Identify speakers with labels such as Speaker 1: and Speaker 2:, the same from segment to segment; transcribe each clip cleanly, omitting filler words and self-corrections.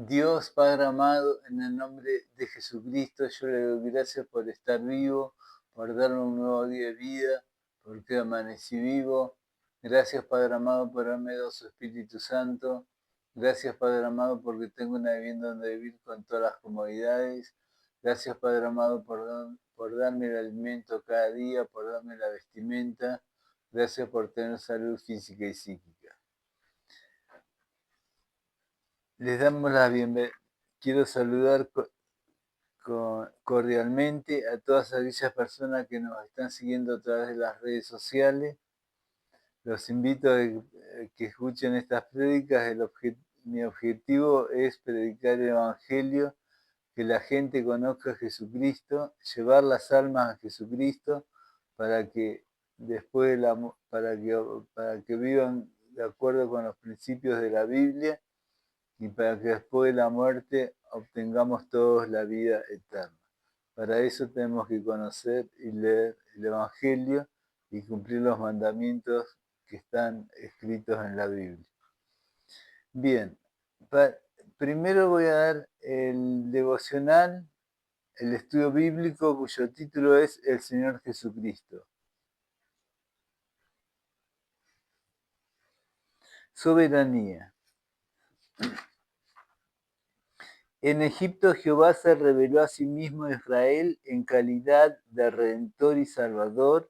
Speaker 1: Dios Padre amado, en el nombre de Jesucristo, yo le doy gracias por estar vivo, por darme un nuevo día de vida, porque amanecí vivo. Gracias Padre amado por haberme dado su Espíritu Santo. Gracias Padre amado porque tengo una vivienda donde vivir con todas las comodidades. Gracias Padre amado por darme el alimento cada día, por darme la vestimenta. Gracias por tener salud física y psíquica. Les damos la bienvenida. Quiero saludar cordialmente a todas aquellas personas que nos están siguiendo a través de las redes sociales. Los invito a que escuchen estas prédicas. Mi objetivo es predicar el Evangelio, que la gente conozca a Jesucristo, llevar las almas a Jesucristo para que después para que vivan de acuerdo con los principios de la Biblia y para que después de la muerte obtengamos todos la vida eterna. Para eso tenemos que conocer y leer el Evangelio y cumplir los mandamientos que están escritos en la Biblia. Bien, primero voy a dar el devocional, el estudio bíblico cuyo título es El Señor Jesucristo. Soberanía. En Egipto Jehová se reveló a sí mismo a Israel en calidad de Redentor y Salvador,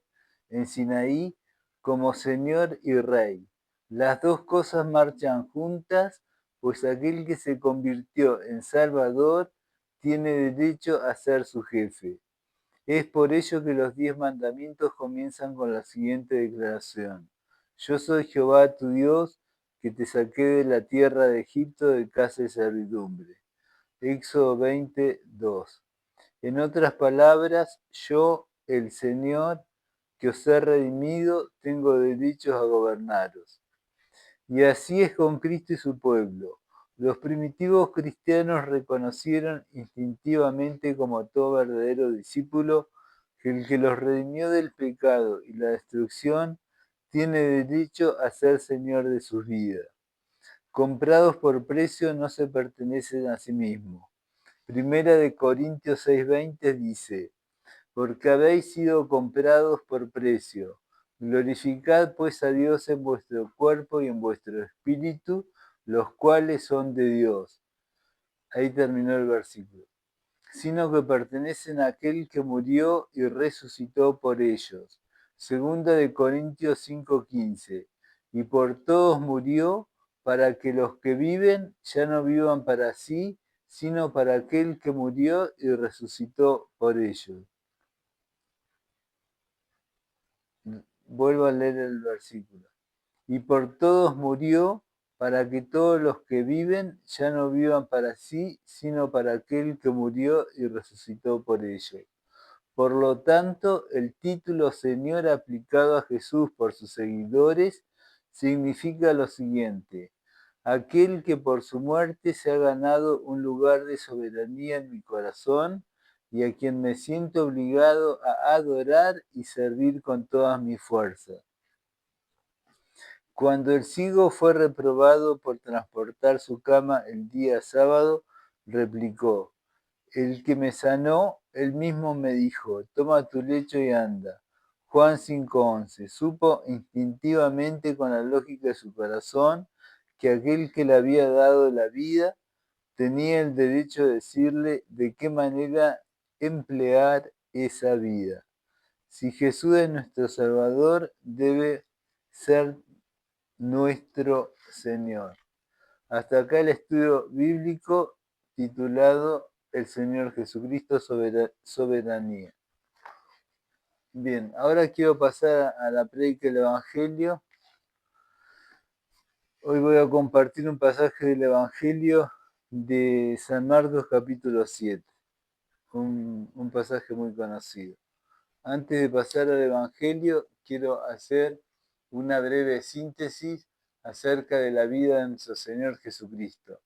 Speaker 1: en Sinaí como Señor y Rey. Las dos cosas marchan juntas, pues aquel que se convirtió en Salvador tiene derecho a ser su jefe. Es por ello que los 10 mandamientos comienzan con la siguiente declaración. Yo soy Jehová tu Dios, que te saqué de la tierra de Egipto de casa de servidumbre. Éxodo 22. En otras palabras, yo, el Señor, que os he redimido, tengo derechos a gobernaros. Y así es con Cristo y su pueblo. Los primitivos cristianos reconocieron instintivamente como todo verdadero discípulo que el que los redimió del pecado y la destrucción tiene derecho a ser Señor de sus vidas. Comprados por precio no se pertenecen a sí mismos. Primera de Corintios 6:20 dice, porque habéis sido comprados por precio. Glorificad pues a Dios en vuestro cuerpo y en vuestro espíritu, los cuales son de Dios. Ahí terminó el versículo. Sino que pertenecen a aquel que murió y resucitó por ellos. Segunda de Corintios 5:15. Y por todos murió, para que los que viven ya no vivan para sí, sino para aquel que murió y resucitó por ellos. Vuelvo a leer el versículo. Y por todos murió, para que todos los que viven ya no vivan para sí, sino para aquel que murió y resucitó por ellos. Por lo tanto, el título Señor aplicado a Jesús por sus seguidores significa lo siguiente: aquel que por su muerte se ha ganado un lugar de soberanía en mi corazón y a quien me siento obligado a adorar y servir con todas mis fuerzas. Cuando el ciego fue reprobado por transportar su cama el día sábado, replicó, el que me sanó, él mismo me dijo, toma tu lecho y anda. Juan 5:11. Supo instintivamente con la lógica de su corazón que aquel que le había dado la vida tenía el derecho de decirle de qué manera emplear esa vida. Si Jesús es nuestro Salvador, debe ser nuestro Señor. Hasta acá el estudio bíblico titulado El Señor Jesucristo, Soberanía. Bien, ahora quiero pasar a la prédica del Evangelio. Hoy voy a compartir un pasaje del Evangelio de San Marcos capítulo 7, un pasaje muy conocido. Antes de pasar al Evangelio, quiero hacer una breve síntesis acerca de la vida de nuestro Señor Jesucristo.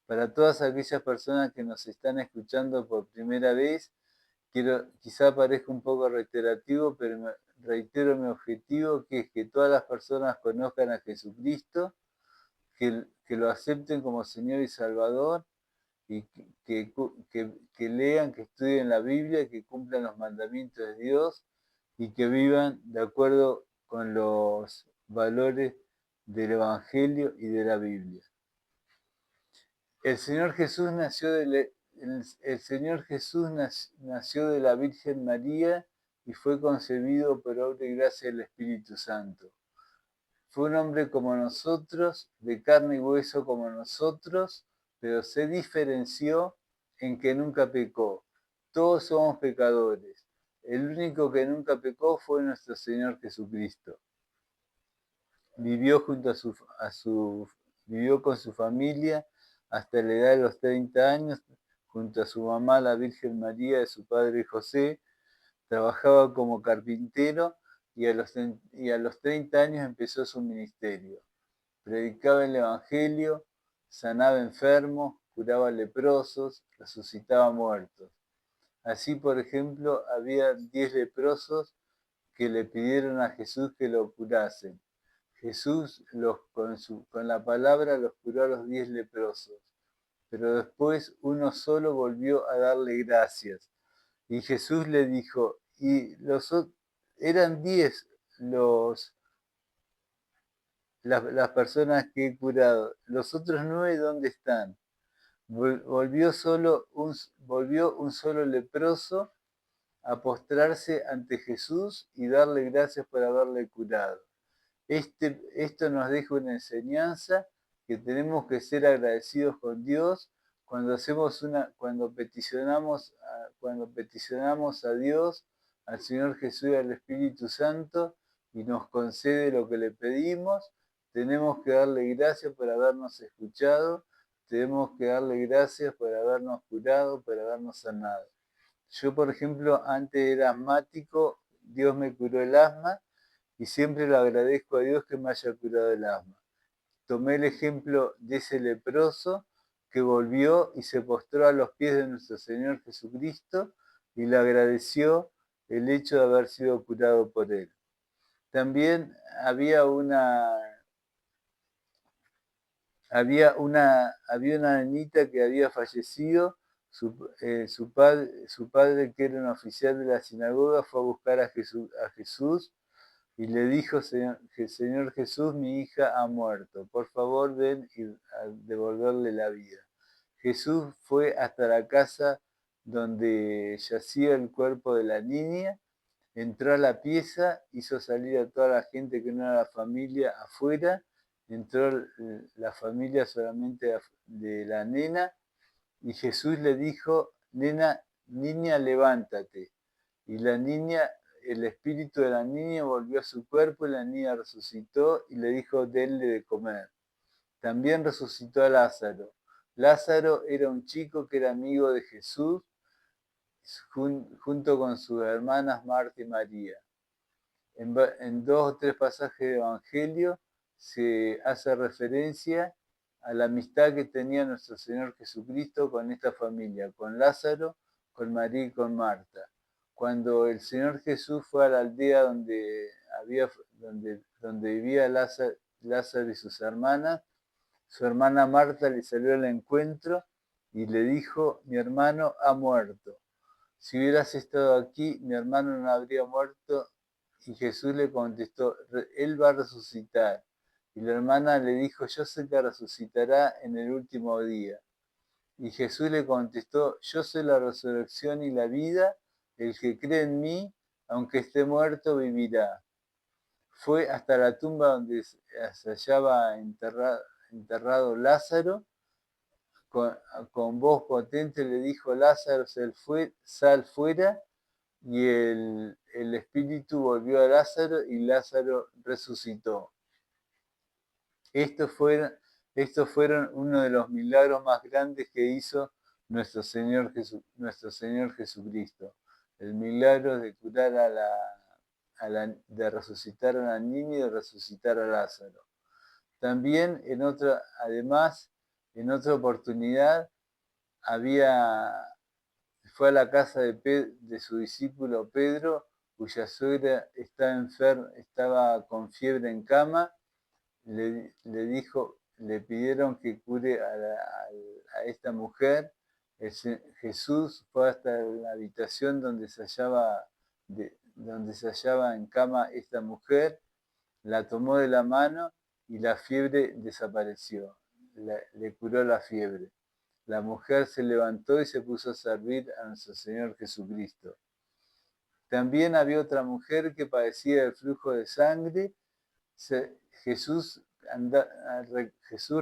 Speaker 1: Para todas aquellas personas que nos están escuchando por primera vez, quizá parezca un poco reiterativo, pero reitero mi objetivo, que es que todas las personas conozcan a Jesucristo, que lo acepten como Señor y Salvador, y que lean, que estudien la Biblia, que cumplan los mandamientos de Dios y que vivan de acuerdo con los valores del Evangelio y de la Biblia. El Señor Jesús nació nació de la Virgen María y fue concebido por obra y gracia del Espíritu Santo. Fue un hombre como nosotros, de carne y hueso como nosotros, pero se diferenció en que nunca pecó. Todos somos pecadores. El único que nunca pecó fue nuestro Señor Jesucristo. Vivió vivió con su familia hasta la edad de los 30 años, junto a su mamá, la Virgen María, y su padre José. Trabajaba como carpintero y a los 30 años empezó su ministerio. Predicaba el Evangelio, sanaba enfermos, curaba leprosos, resucitaba muertos. Así, por ejemplo, había 10 leprosos que le pidieron a Jesús que lo curasen. Jesús con la palabra los curó a los 10 leprosos, pero después uno solo volvió a darle gracias. Y Jesús le dijo, eran 10 las personas que he curado, los otros 9, ¿dónde están? Volvió un solo leproso a postrarse ante Jesús y darle gracias por haberle curado. Esto nos deja una enseñanza que tenemos que ser agradecidos con Dios cuando peticionamos a Dios, al Señor Jesús y al Espíritu Santo, y nos concede lo que le pedimos. Tenemos que darle gracias por habernos escuchado, tenemos que darle gracias por habernos curado, por habernos sanado. Yo, por ejemplo, antes era asmático, Dios me curó el asma, y siempre le agradezco a Dios que me haya curado el asma. Tomé el ejemplo de ese leproso que volvió y se postró a los pies de nuestro Señor Jesucristo y le agradeció el hecho de haber sido curado por él. También había una nenita que había fallecido. Su padre, que era un oficial de la sinagoga, fue a buscar a Jesús y le dijo, Señor Jesús, mi hija ha muerto, por favor ven y a devolverle la vida. Jesús fue hasta la casa donde yacía el cuerpo de la niña, entró a la pieza, hizo salir a toda la gente que no era la familia afuera, entró la familia solamente de la nena, y Jesús le dijo, niña, levántate. Y la niña, el espíritu de la niña volvió a su cuerpo, y la niña resucitó y le dijo, denle de comer. También resucitó a Lázaro. Lázaro era un chico que era amigo de Jesús, junto con sus hermanas Marta y María. En 2 o 3 pasajes del Evangelio se hace referencia a la amistad que tenía nuestro Señor Jesucristo con esta familia, con Lázaro, con María y con Marta. Cuando el Señor Jesús fue a la aldea donde vivía Lázaro y sus hermanas, su hermana Marta le salió al encuentro y le dijo, mi hermano ha muerto. Si hubieras estado aquí, mi hermano no habría muerto. Y Jesús le contestó, él va a resucitar. Y la hermana le dijo, yo sé que resucitará en el último día. Y Jesús le contestó, yo soy la resurrección y la vida, el que cree en mí, aunque esté muerto, vivirá. Fue hasta la tumba donde se hallaba enterrado Lázaro, con voz potente le dijo, Lázaro, sal fuera, y el espíritu volvió a Lázaro y Lázaro resucitó. Estos fueron uno de los milagros más grandes que hizo nuestro Señor Jesucristo. El milagro de curar de resucitar a la niña y de resucitar a Lázaro. También además, en otra oportunidad, fue a la casa de su discípulo Pedro, cuya suegra estaba con fiebre en cama. Le pidieron que cure a esta mujer, Jesús fue hasta la habitación donde se hallaba en cama esta mujer, la tomó de la mano y la fiebre desapareció. Le curó la fiebre. La mujer se levantó y se puso a servir a nuestro Señor Jesucristo. También había otra mujer que padecía del flujo de sangre. Jesús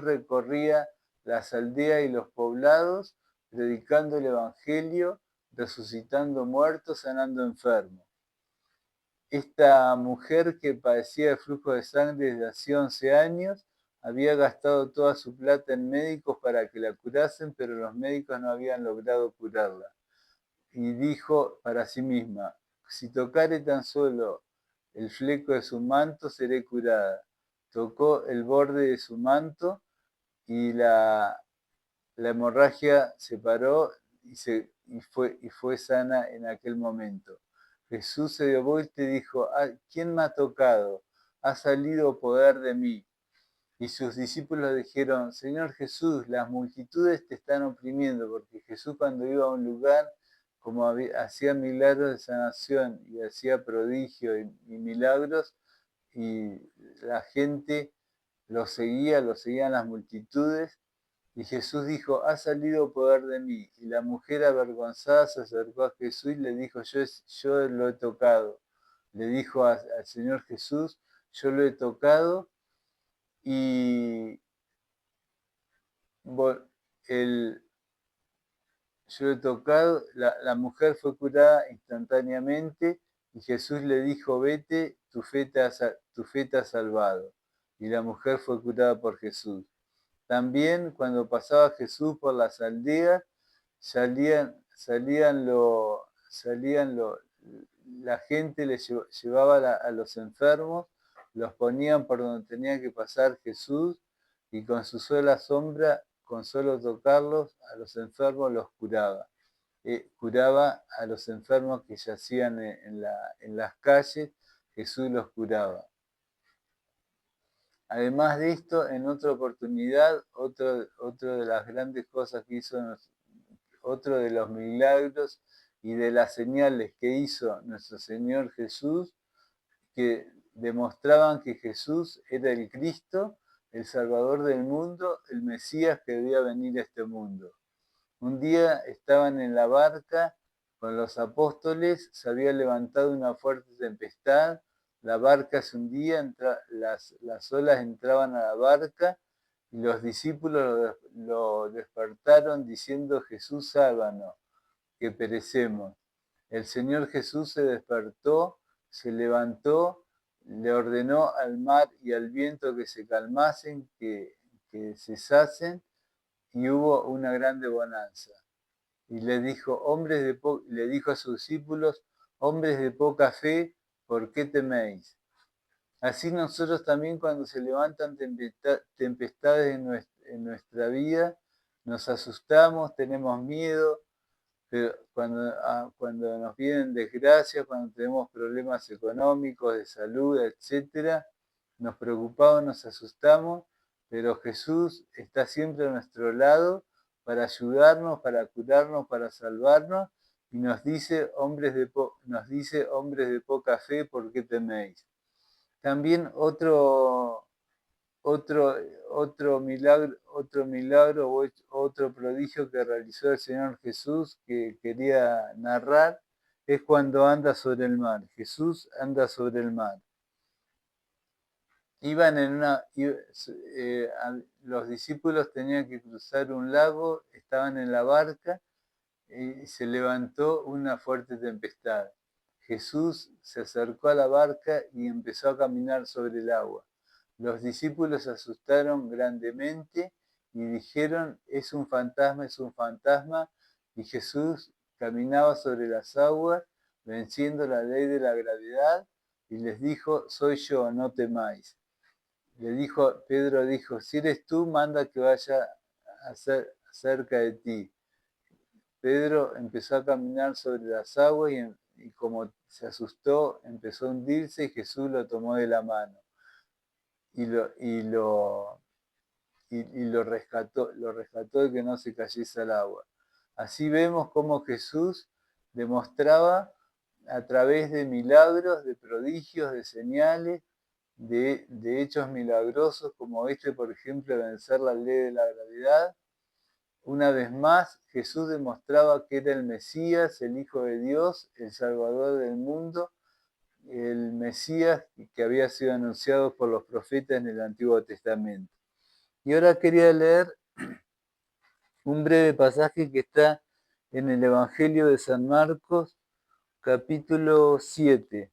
Speaker 1: recorría las aldeas y los poblados, predicando el Evangelio, resucitando muertos, sanando enfermos. Esta mujer que padecía de flujo de sangre desde hace 11 años, había gastado toda su plata en médicos para que la curasen, pero los médicos no habían logrado curarla. Y dijo para sí misma: si tocare tan solo el fleco de su manto, seré curada. Tocó el borde de su manto y la hemorragia se paró y fue sana en aquel momento. Jesús se dio vuelta y dijo: ¿quién me ha tocado? Ha salido poder de mí. Y sus discípulos dijeron: Señor Jesús, las multitudes te están oprimiendo, porque Jesús, cuando iba a un lugar, como hacía milagros de sanación y hacía prodigios y milagros, y la gente lo seguían las multitudes, y Jesús dijo: ha salido poder de mí. Y la mujer avergonzada se acercó a Jesús y le dijo: yo lo he tocado. Le dijo al Señor Jesús: yo lo he tocado, y yo he tocado. La mujer fue curada instantáneamente y Jesús le dijo: vete, tu fe te ha salvado. Y la mujer fue curada por Jesús. También cuando pasaba Jesús por las aldeas, la gente le llevaba a los enfermos, los ponían por donde tenía que pasar Jesús, y con su sola sombra, con solo tocarlos, a los enfermos los curaba. Curaba a los enfermos que yacían en las calles, Jesús los curaba. Además de esto, en otra oportunidad, otro de las grandes cosas que hizo, otro de los milagros y de las señales que hizo nuestro Señor Jesús, que demostraban que Jesús era el Cristo, el Salvador del mundo, el Mesías que debía venir a este mundo. Un día estaban en la barca con los apóstoles, se había levantado una fuerte tempestad, la barca se hundía, las olas entraban a la barca, y los discípulos lo despertaron diciendo: Jesús, sálvanos, que perecemos. El Señor Jesús se despertó, se levantó, le ordenó al mar y al viento que se calmasen, que cesasen, y hubo una grande bonanza. Y le dijo a sus discípulos: hombres de poca fe, ¿por qué teméis? Así nosotros también, cuando se levantan tempestades en nuestra vida, nos asustamos, tenemos miedo, pero cuando nos vienen desgracias, cuando tenemos problemas económicos, de salud, etc., nos preocupamos, nos asustamos, pero Jesús está siempre a nuestro lado para ayudarnos, para curarnos, para salvarnos, y nos dice: hombres de poca fe, ¿por qué teméis? También otro milagro, otro prodigio que realizó el Señor Jesús, que quería narrar, es cuando anda sobre el mar. Jesús anda sobre el mar. Los discípulos tenían que cruzar un lago, estaban en la barca y se levantó una fuerte tempestad. Jesús se acercó a la barca y empezó a caminar sobre el agua. Los discípulos se asustaron grandemente y dijeron: es un fantasma, es un fantasma. Y Jesús caminaba sobre las aguas, venciendo la ley de la gravedad, y les dijo: soy yo, no temáis. Pedro dijo: si eres tú, manda que vaya cerca de ti. Pedro empezó a caminar sobre las aguas y como se asustó, empezó a hundirse, y Jesús lo tomó de la mano y lo rescató de que no se cayese al agua. Así vemos cómo Jesús demostraba a través de milagros, de prodigios, de señales, de hechos milagrosos, como este, por ejemplo, vencer la ley de la gravedad. Una vez más, Jesús demostraba que era el Mesías, el Hijo de Dios, el Salvador del mundo, el Mesías que había sido anunciado por los profetas en el Antiguo Testamento. Y ahora quería leer un breve pasaje que está en el Evangelio de San Marcos, capítulo 7,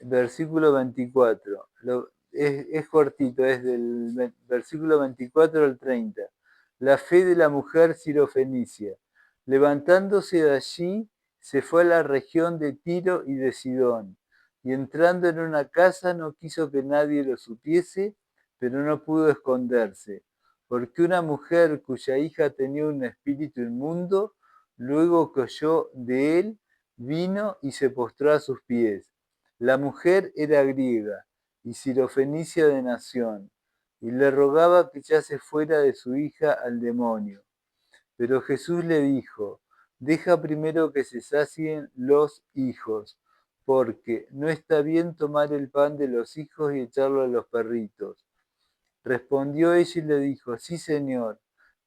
Speaker 1: versículo 24. Es cortito, es del versículo 24 al 30. La fe de la mujer sirofenicia. Levantándose de allí, se fue a la región de Tiro y de Sidón, y entrando en una casa no quiso que nadie lo supiese, pero no pudo esconderse, porque una mujer cuya hija tenía un espíritu inmundo, luego que oyó de él, vino y se postró a sus pies. La mujer era griega y sirofenicia de nación, y le rogaba que echase fuera de su hija al demonio. Pero Jesús le dijo: deja primero que se sacien los hijos, porque no está bien tomar el pan de los hijos y echarlo a los perritos. Respondió ella y le dijo: sí, Señor,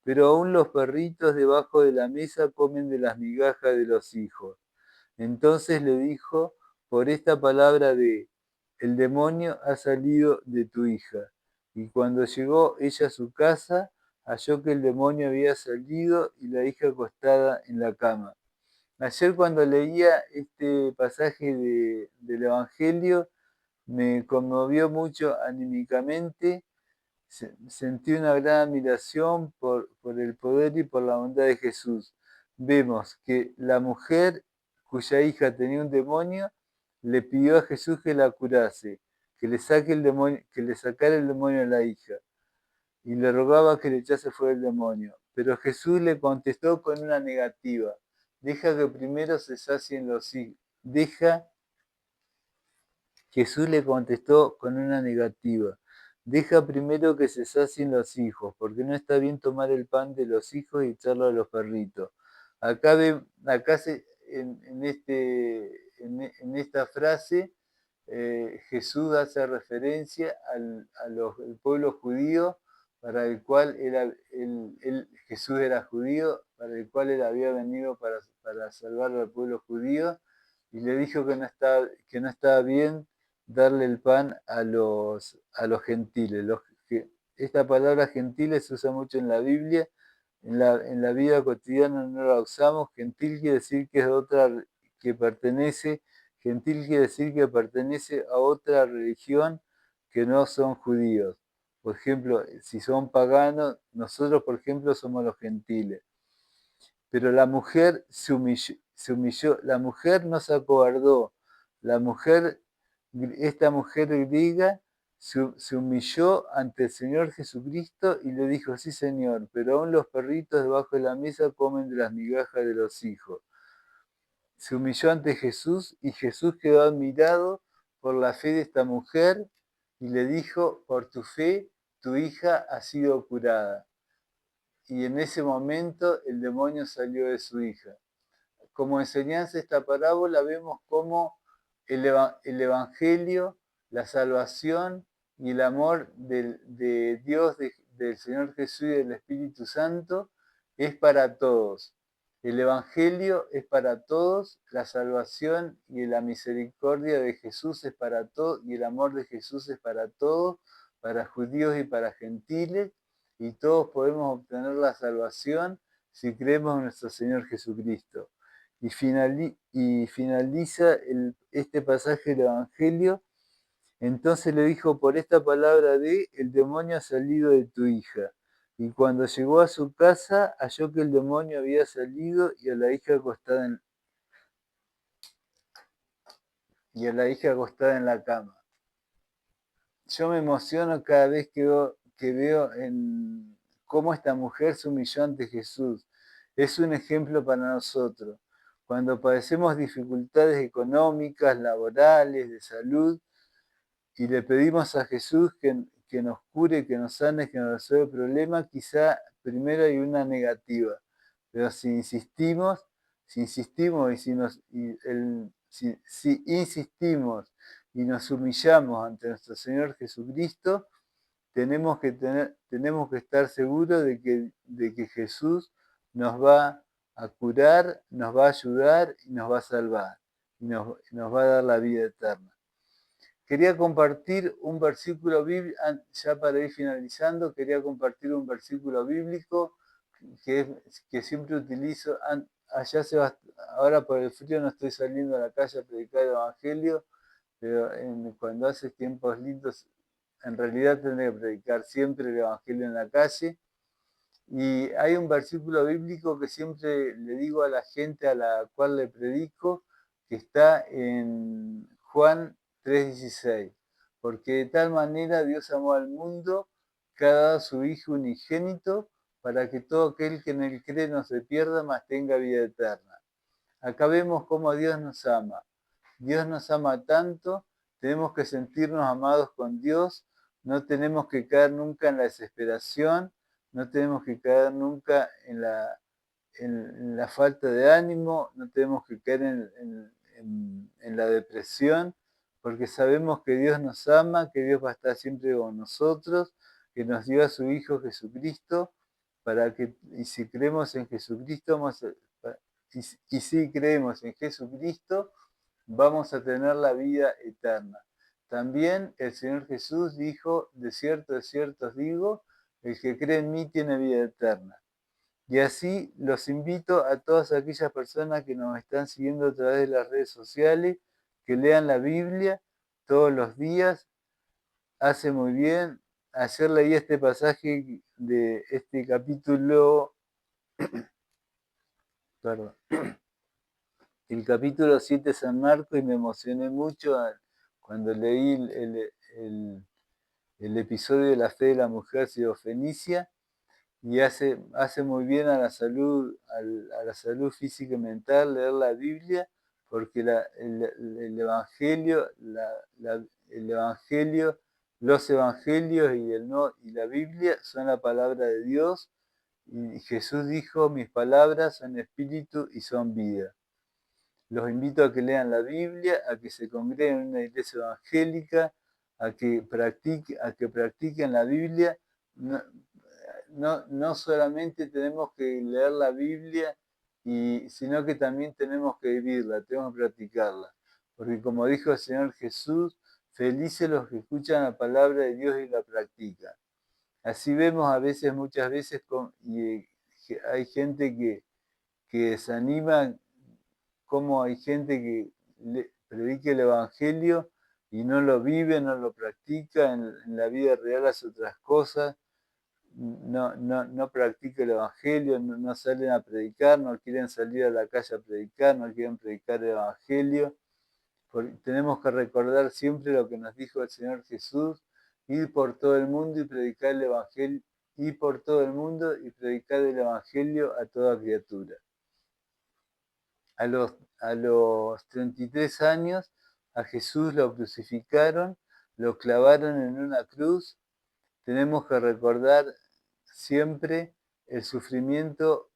Speaker 1: pero aún los perritos debajo de la mesa comen de las migajas de los hijos. Entonces le dijo: por esta palabra el demonio ha salido de tu hija. Y cuando llegó ella a su casa, halló que el demonio había salido y la hija acostada en la cama. Ayer cuando leía este pasaje del Evangelio, me conmovió mucho anímicamente. Sentí una gran admiración por el poder y por la bondad de Jesús. Vemos que la mujer cuya hija tenía un demonio le pidió a Jesús que la curase, que le sacara el demonio a la hija, y le rogaba que le echase fuera el demonio. Pero Jesús le contestó con una negativa: deja que primero se sacien los hijos. Jesús le contestó con una negativa: deja primero que se sacien los hijos, porque no está bien tomar el pan de los hijos y echarlo a los perritos. Acá en esta frase, Jesús hace referencia al pueblo judío, para el cual Jesús era judío, para el cual él había venido para salvar al pueblo judío, y le dijo que no estaba bien darle el pan a los gentiles. Esta palabra gentiles se usa mucho en la Biblia, en la vida cotidiana no la usamos. Gentil quiere decir que es gentil quiere decir que pertenece a otra religión que no son judíos. Por ejemplo, si son paganos, nosotros, por ejemplo, somos los gentiles. Pero la mujer se humilló, la mujer no se acobardó, esta mujer griega se humilló ante el Señor Jesucristo y le dijo: sí, Señor, pero aún los perritos debajo de la mesa comen de las migajas de los hijos. Se humilló ante Jesús y Jesús quedó admirado por la fe de esta mujer y le dijo: por tu fe, tu hija ha sido curada. Y en ese momento el demonio salió de su hija. Como enseñanza esta parábola vemos cómo el Evangelio, la salvación y el amor de Dios, del Señor Jesús y del Espíritu Santo es para todos. El Evangelio es para todos, la salvación y la misericordia de Jesús es para todos, y el amor de Jesús es para todos, para judíos y para gentiles, y todos podemos obtener la salvación si creemos en nuestro Señor Jesucristo. Y finaliza este pasaje del Evangelio: entonces le dijo: por esta palabra el demonio ha salido de tu hija. Y cuando llegó a su casa, halló que el demonio había salido y a la hija acostada en la cama. Yo me emociono cada vez que veo en cómo esta mujer se humilló ante Jesús. Es un ejemplo para nosotros. Cuando padecemos dificultades económicas, laborales, de salud, y le pedimos a Jesús que nos cure, que nos sane, que nos resuelva el problema, quizá primero hay una negativa. Pero si insistimos si insistimos y nos humillamos ante nuestro Señor Jesucristo, tenemos que estar seguros de que Jesús nos va a curar, nos va a ayudar y nos va a salvar. Y nos va a dar la vida eterna. Quería compartir un versículo bíblico, ya para ir finalizando, quería compartir un versículo bíblico que siempre utilizo. Ahora por el frío no estoy saliendo a la calle a predicar el Evangelio, pero cuando hace tiempos lindos, en realidad tendré que predicar siempre el Evangelio en la calle. Y hay un versículo bíblico que siempre le digo a la gente a la cual le predico, que está en Juan 3:16. Porque de tal manera Dios amó al mundo que ha dado a su Hijo unigénito para que todo aquel que en él cree no se pierda, mas tenga vida eterna. Acá vemos cómo Dios nos ama. Dios nos ama tanto, tenemos que sentirnos amados con Dios, no tenemos que caer nunca en la desesperación, no tenemos que caer nunca en la falta de ánimo, no tenemos que caer en la depresión, porque sabemos que Dios nos ama, que Dios va a estar siempre con nosotros, que nos dio a su Hijo Jesucristo, y si creemos en Jesucristo, y si creemos en Jesucristo, vamos a tener la vida eterna. También el Señor Jesús dijo, de cierto os digo, el que cree en mí tiene vida eterna. Y así los invito a todas aquellas personas que nos están siguiendo a través de las redes sociales, que lean la Biblia todos los días. Hace muy bien. Ayer leí este pasaje de este capítulo, perdón, el capítulo 7 de San Marcos, y me emocioné mucho cuando leí el episodio de la fe de la mujer sirofenicia, y hace muy bien a la salud física y mental leer la Biblia, porque el Evangelio, los Evangelios y la Biblia son la palabra de Dios, y Jesús dijo, mis palabras son espíritu y son vida. Los invito a que lean la Biblia, a que se congreguen en una iglesia evangélica, a que practiquen la Biblia. No solamente tenemos que leer la Biblia, sino que también tenemos que vivirla, tenemos que practicarla. Porque como dijo el Señor Jesús, felices los que escuchan la palabra de Dios y la practican. Así vemos muchas veces, hay gente que desanima, como hay gente que predica el Evangelio y no lo vive, no lo practica, en la vida real hace otras cosas, no practica el Evangelio, no salen a predicar, no quieren salir a la calle a predicar, no quieren predicar el Evangelio. Tenemos que recordar siempre lo que nos dijo el Señor Jesús, ir por todo el mundo y predicar el Evangelio, ir por todo el mundo y predicar el Evangelio a toda criatura. A los 33 años a Jesús lo crucificaron, lo clavaron en una cruz. Tenemos que recordar siempre el sufrimiento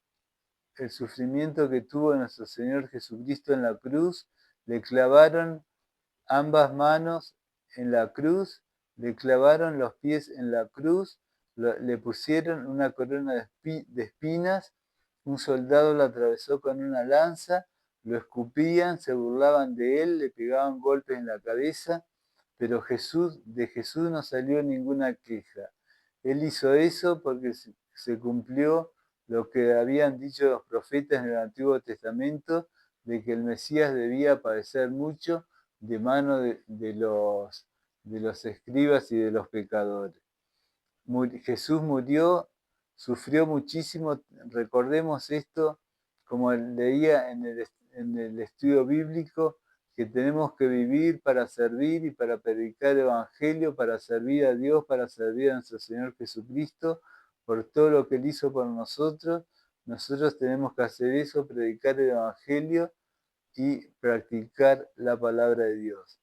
Speaker 1: que tuvo nuestro Señor Jesucristo en la cruz. Le clavaron ambas manos en la cruz, le clavaron los pies en la cruz, le pusieron una corona de espinas, un soldado lo atravesó con una lanza, lo escupían, se burlaban de él, le pegaban golpes en la cabeza, pero de Jesús no salió ninguna queja. Él hizo eso porque se cumplió lo que habían dicho los profetas en el Antiguo Testamento, de que el Mesías debía padecer mucho de mano de los escribas y de los pecadores. Jesús murió, sufrió muchísimo. Recordemos esto, como leía en el estudio bíblico, que tenemos que vivir para servir y para predicar el Evangelio, para servir a Dios, para servir a nuestro Señor Jesucristo, por todo lo que Él hizo por nosotros. Nosotros tenemos que hacer eso, predicar el Evangelio y practicar la palabra de Dios.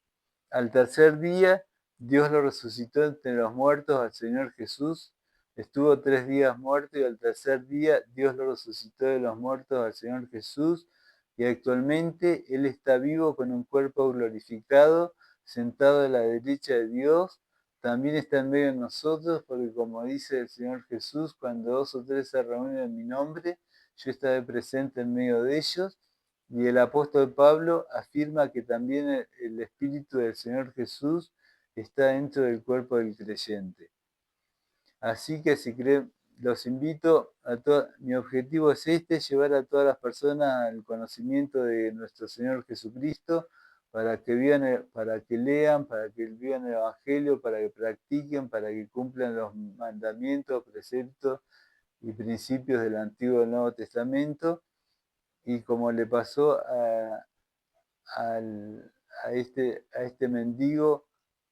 Speaker 1: Al tercer día, Dios lo resucitó entre los muertos al Señor Jesús. Estuvo 3 días muerto y al tercer día Dios lo resucitó de los muertos al Señor Jesús y actualmente Él está vivo con un cuerpo glorificado, sentado a la derecha de Dios. También está en medio de nosotros porque como dice el Señor Jesús, cuando 2 o 3 se reúnen en mi nombre, yo estaré presente en medio de ellos. Y el apóstol Pablo afirma que también el Espíritu del Señor Jesús está dentro del cuerpo del creyente. Así que si creen, los invito a todos. Mi objetivo es llevar a todas las personas al conocimiento de nuestro Señor Jesucristo, para que vivan, para que lean, para que vivan el Evangelio, para que practiquen, para que cumplan los mandamientos, preceptos y principios del Antiguo y del Nuevo Testamento. Y como le pasó a este mendigo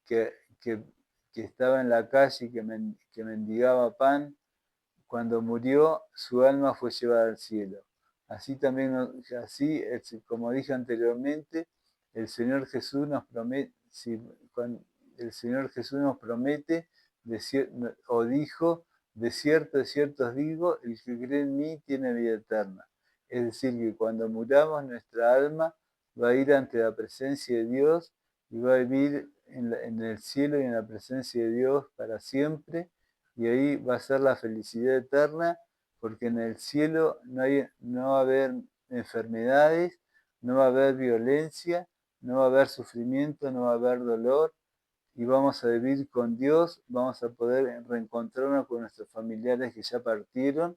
Speaker 1: que, que, que estaba en la calle y que mendigaba pan, cuando murió, su alma fue llevada al cielo. Así también, así, como dije anteriormente, el Señor Jesús nos promete, el Señor Jesús nos promete, o dijo, de cierto os digo, el que cree en mí tiene vida eterna. Es decir, que cuando muramos, nuestra alma va a ir ante la presencia de Dios y va a vivir en el cielo y en la presencia de Dios para siempre. Y ahí va a ser la felicidad eterna, porque en el cielo no va a haber enfermedades, no va a haber violencia, no va a haber sufrimiento, no va a haber dolor, y vamos a vivir con Dios, vamos a poder reencontrarnos con nuestros familiares que ya partieron,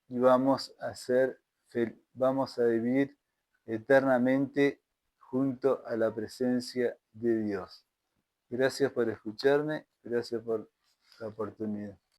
Speaker 1: y vamos a vivir eternamente junto a la presencia de Dios. Gracias por escucharme, gracias por la oportunidad.